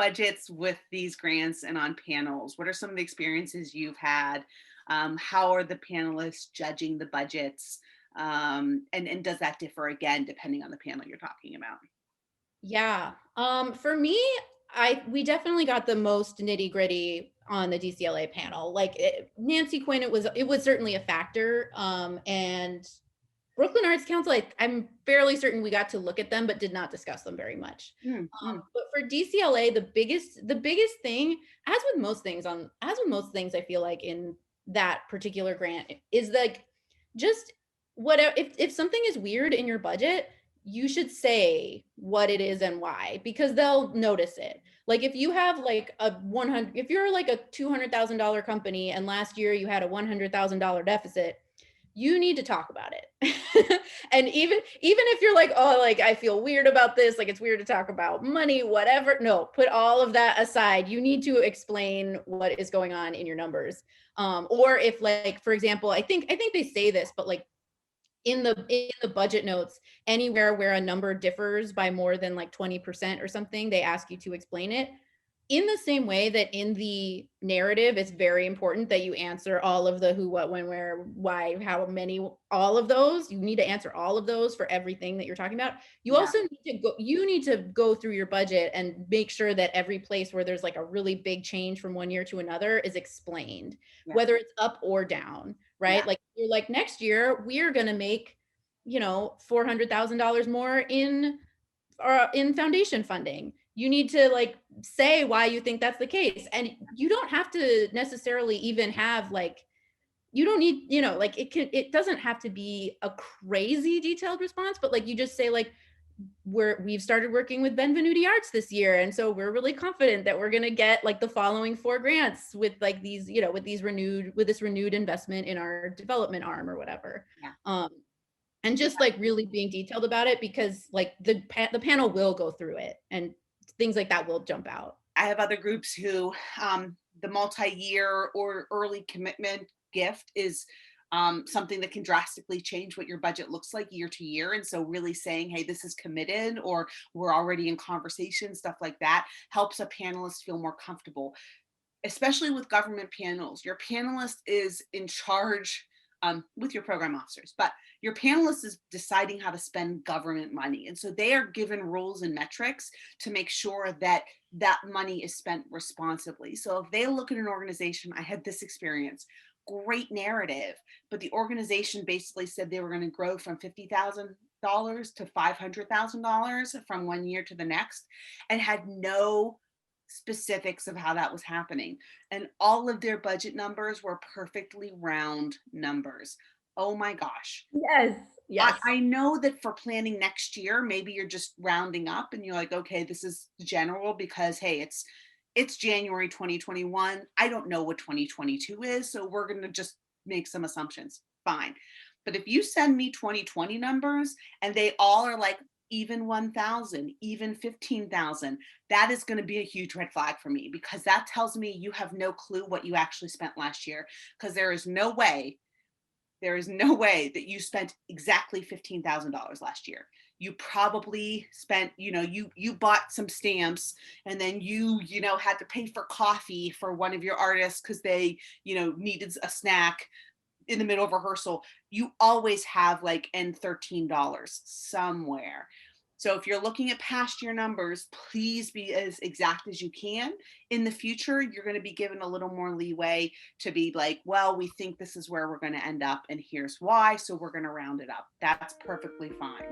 budgets with these grants and on panels? What are some of the experiences you've had? How are the panelists judging the budgets? And does that differ again, depending on the panel you're talking about? Yeah. For me, we definitely got the most nitty gritty on the DCLA panel. Like Nancy Quinn, it was certainly a factor. And Brooklyn Arts Council, I'm fairly certain we got to look at them, but did not discuss them very much. Mm, mm. But for DCLA, the biggest thing, as with most things, I feel like in that particular grant is like just whatever. If something is weird in your budget, you should say what it is and why, because they'll notice it. Like if you have like if you're like a $200,000 company and last year you had a $100,000 deficit, you need to talk about it. And even if you're like, oh, like I feel weird about this, like it's weird to talk about money, whatever, no, put all of that aside. You need to explain what is going on in your numbers. Or if, like, for example, I think they say this, but like in the budget notes, anywhere where a number differs by more than like 20% or something, they ask you to explain it. In the same way that in the narrative, it's very important that you answer all of the who, what, when, where, why, how many, all of those. You need to answer all of those for everything that you're talking about. You Yeah. also need to go through your budget and make sure that every place where there's like a really big change from one year to another is explained, Yeah. whether it's up or down, Yeah. right? Like you're like, next year we're going to make, $400,000 more in foundation funding. You need to like say why you think that's the case. And you don't have to necessarily even have like, you don't need, like it doesn't have to be a crazy detailed response, but like you just say like, we've started working with Benvenuti Arts this year, and so we're really confident that we're going to get like the following 4 grants with like these, with this renewed investment in our development arm or whatever. Yeah. And just like really being detailed about it, because like the panel will go through it and things like that will jump out. I have other groups who the multi-year or early commitment gift is something that can drastically change what your budget looks like year to year. And so really saying, hey, this is committed, or we're already in conversation, stuff like that helps a panelist feel more comfortable, especially with government panels. Your panelist is in charge with your program officers, but your panelist is deciding how to spend government money. And so they are given rules and metrics to make sure that that money is spent responsibly. So if they look at an organization, I had this experience, great narrative, but the organization basically said they were going to grow from $50,000 to $500,000 from one year to the next, and had no specifics of how that was happening. And all of their budget numbers were perfectly round numbers. Oh my gosh. Yes. Yes. I know that for planning next year, maybe you're just rounding up and you're like, okay, this is general because hey, it's January 2021. I don't know what 2022 is, so we're going to just make some assumptions. Fine. But if you send me 2020 numbers and they all are like even 1,000, even 15,000, that is going to be a huge red flag for me, because that tells me you have no clue what you actually spent last year, because there is no way that you spent exactly $15,000 last year. You probably spent, you bought some stamps, and then you had to pay for coffee for one of your artists because they, needed a snack in the middle of rehearsal. You always have like $13 somewhere. So if you're looking at past year numbers, please be as exact as you can. In the future, you're going to be given a little more leeway to be like, well, we think this is where we're going to end up and here's why, so we're going to round it up. That's perfectly fine.